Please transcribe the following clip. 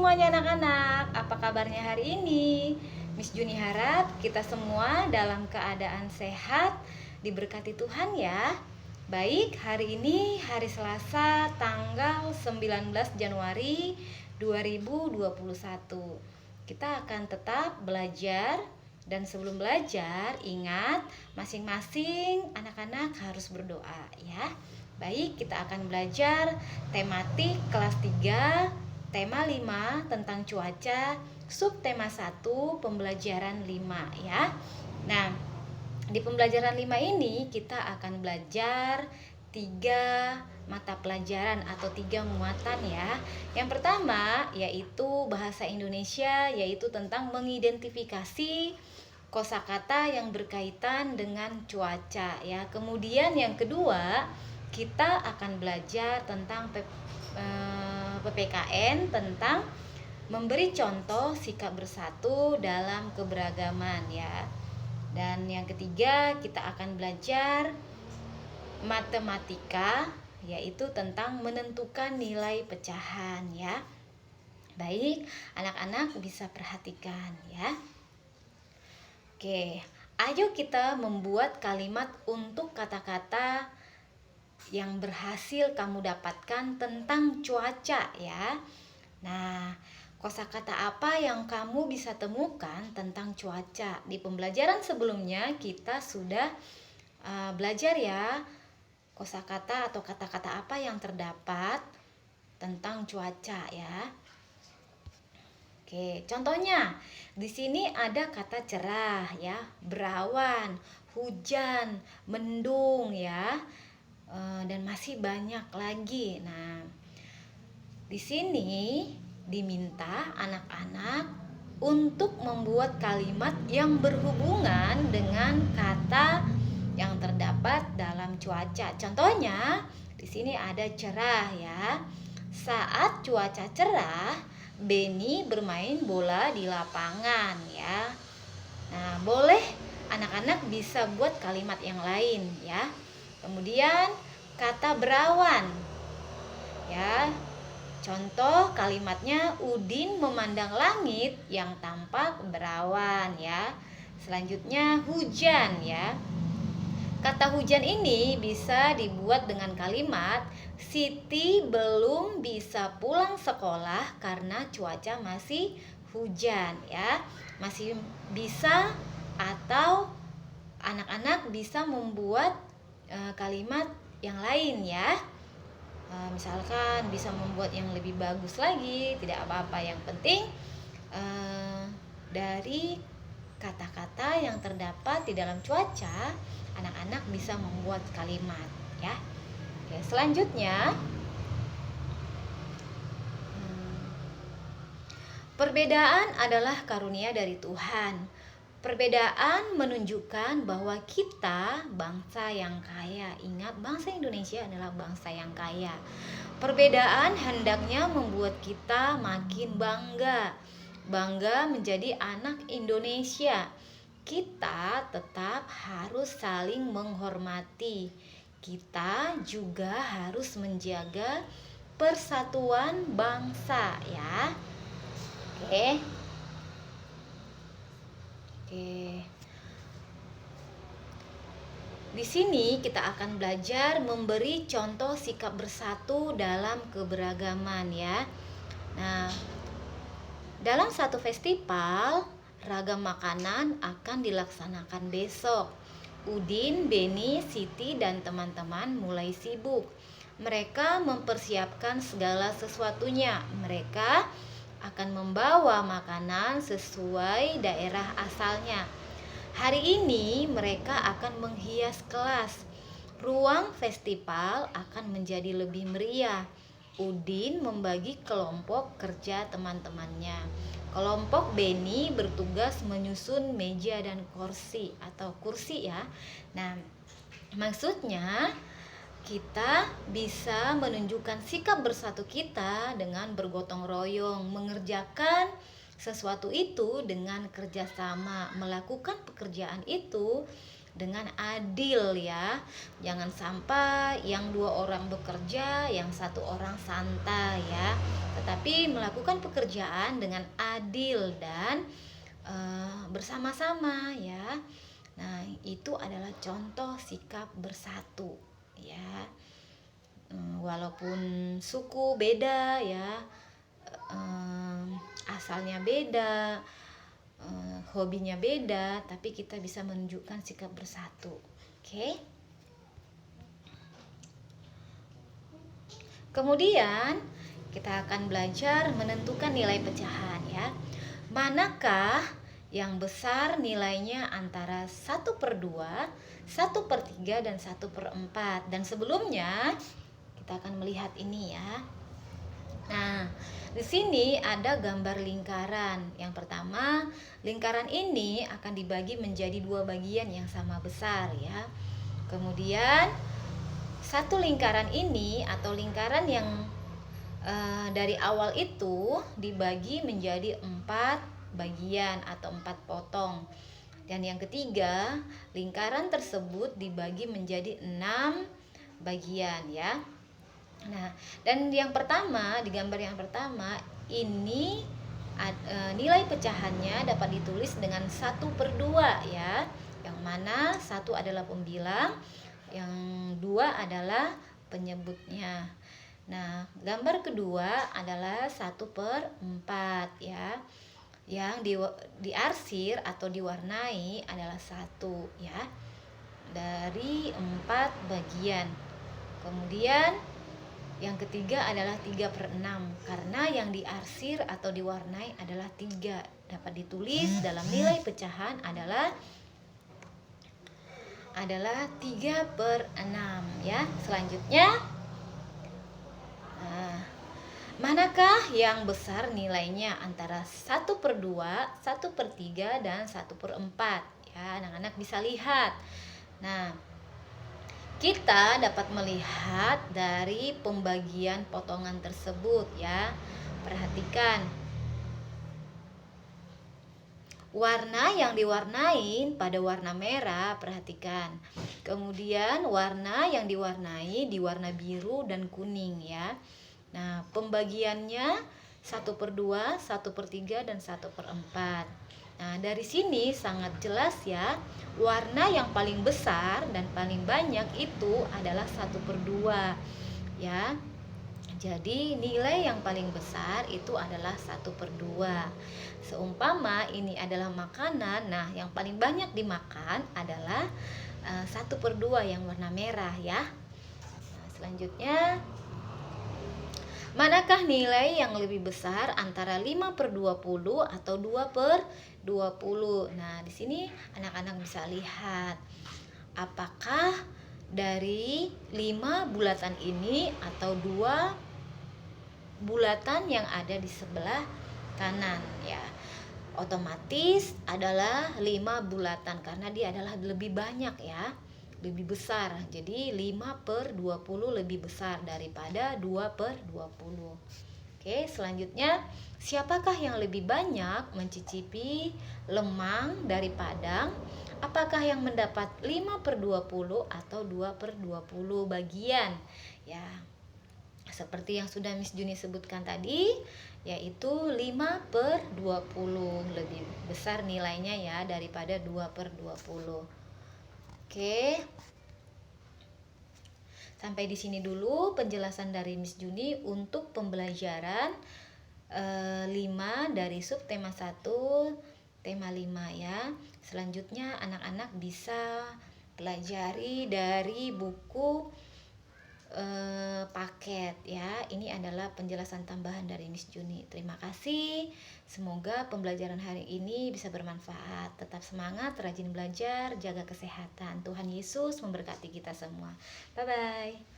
semuanya anak-anak, apa kabarnya hari ini? Miss Juni harap kita semua dalam keadaan sehat, diberkati Tuhan ya. Baik, hari ini hari Selasa tanggal 19 Januari 2021. Kita akan tetap belajar dan sebelum belajar ingat masing-masing anak-anak harus berdoa ya. Baik, kita akan belajar tematik kelas 3, tema 5 tentang cuaca, subtema 1, pembelajaran 5 ya. Nah, di pembelajaran 5 ini kita akan belajar 3 mata pelajaran atau 3 muatan ya. Yang pertama yaitu bahasa Indonesia, yaitu tentang mengidentifikasi kosakata yang berkaitan dengan cuaca ya. Kemudian yang kedua kita akan belajar tentang PPKN, tentang memberi contoh sikap bersatu dalam keberagaman ya. Dan yang ketiga kita akan belajar matematika, yaitu tentang menentukan nilai pecahan ya. Baik, anak-anak bisa perhatikan ya. Oke, ayo kita membuat kalimat untuk kata-kata yang berhasil kamu dapatkan tentang cuaca ya. Nah, kosakata apa yang kamu bisa temukan tentang cuaca? Di pembelajaran sebelumnya kita sudah belajar ya kosakata atau kata-kata apa yang terdapat tentang cuaca ya. Oke, contohnya di sini ada kata cerah ya, berawan, hujan, mendung ya. Dan masih banyak lagi. Nah, di sini diminta anak-anak untuk membuat kalimat yang berhubungan dengan kata yang terdapat dalam cuaca. Contohnya, di sini ada cerah ya. Saat cuaca cerah, Beni bermain bola di lapangan ya. Nah, boleh anak-anak bisa buat kalimat yang lain ya. Kemudian kata berawan ya. Contoh kalimatnya, Udin memandang langit yang tampak berawan ya. Selanjutnya hujan ya. Kata hujan ini bisa dibuat dengan kalimat, Siti belum bisa pulang sekolah karena cuaca masih hujan ya. Masih bisa, atau anak-anak bisa membuat kalimat yang lain ya. Misalkan bisa membuat yang lebih bagus lagi, tidak apa-apa, yang penting dari kata-kata yang terdapat di dalam cuaca anak-anak bisa membuat kalimat ya. Oke, selanjutnya perbedaan adalah karunia dari Tuhan. Perbedaan menunjukkan bahwa kita bangsa yang kaya. Ingat, bangsa Indonesia adalah bangsa yang kaya. Perbedaan hendaknya membuat kita makin bangga. Bangga menjadi anak Indonesia. Kita tetap harus saling menghormati. Kita juga harus menjaga persatuan bangsa ya. Oke. Di sini kita akan belajar memberi contoh sikap bersatu dalam keberagaman ya. Nah, dalam satu festival, ragam makanan akan dilaksanakan besok. Udin, Beni, Siti, dan teman-teman mulai sibuk. Mereka mempersiapkan segala sesuatunya. Mereka akan membawa makanan sesuai daerah asalnya. Hari ini mereka akan menghias kelas. Ruang festival akan menjadi lebih meriah. Udin membagi kelompok kerja teman-temannya. Kelompok Beni bertugas menyusun meja dan kursi atau kursi ya. Nah, maksudnya kita bisa menunjukkan sikap bersatu kita dengan bergotong royong, mengerjakan sesuatu itu dengan kerjasama, melakukan pekerjaan itu dengan adil ya. Jangan sampai yang 2 orang bekerja, yang 1 orang santai ya. Tetapi tetapi melakukan pekerjaan dengan adil dan bersama-sama ya. Nah, itu adalah contoh sikap bersatu ya. Walaupun suku beda ya, asalnya beda, hobinya beda, tapi kita bisa menunjukkan sikap bersatu. Oke. Kemudian kita akan belajar menentukan nilai pecahan ya. Manakah yang besar nilainya antara 1/2, 1/3, dan 1/4. Dan sebelumnya kita akan melihat ini ya. Nah, di sini ada gambar lingkaran. Yang pertama, lingkaran ini akan dibagi menjadi 2 bagian yang sama besar ya. Kemudian satu lingkaran ini atau lingkaran yang dari awal itu dibagi menjadi 4 bagian atau 4 potong. Dan yang ketiga, lingkaran tersebut dibagi menjadi 6 bagian ya. Nah, dan yang pertama, di gambar yang pertama ini nilai pecahannya dapat ditulis dengan 1/2 ya. Yang mana 1 adalah pembilang, yang 2 adalah penyebutnya. Nah, gambar kedua adalah 1/4 ya. Yang diarsir atau diwarnai adalah 1 ya, dari 4 bagian. Kemudian yang ketiga adalah 3/6, karena yang diarsir atau diwarnai adalah 3. Dapat ditulis dalam nilai pecahan adalah 3/6 ya. Selanjutnya, manakah yang besar nilainya antara 1/2, 1/3, dan 1/4 ya. Anak-anak bisa lihat. Nah, kita dapat melihat dari pembagian potongan tersebut ya. Perhatikan warna yang diwarnai pada warna merah, perhatikan. Kemudian warna yang diwarnai di warna biru dan kuning ya. Nah, pembagiannya 1/2, 1/3, dan 1/4. Nah, dari sini sangat jelas ya, warna yang paling besar dan paling banyak itu adalah 1/2 ya. Jadi nilai yang paling besar itu adalah 1/2. Seumpama ini adalah makanan, nah yang paling banyak dimakan adalah 1/2 yang warna merah ya. Nah, selanjutnya, manakah nilai yang lebih besar antara 5/20 atau 2/20? Nah, di sini anak-anak bisa lihat apakah dari 5 bulatan ini atau 2 bulatan yang ada di sebelah kanan ya. Otomatis adalah 5 bulatan karena dia adalah lebih banyak ya, lebih besar. Jadi 5/20 lebih besar daripada 2/20. Oke, selanjutnya, siapakah yang lebih banyak mencicipi lemang dari Padang? Apakah yang mendapat 5/20 atau 2/20 bagian? Ya, seperti yang sudah Miss Juni sebutkan tadi, yaitu 5/20 lebih besar nilainya ya daripada 2/20. Oke. Sampai di sini dulu penjelasan dari Miss Juni untuk pembelajaran 5 dari subtema 1 tema 5 ya. Selanjutnya anak-anak bisa pelajari dari buku paket ya. Ini adalah penjelasan tambahan dari Miss Juni. Terima kasih. Semoga pembelajaran hari ini bisa bermanfaat. Tetap semangat, rajin belajar, jaga kesehatan. Tuhan Yesus memberkati kita semua. Bye bye.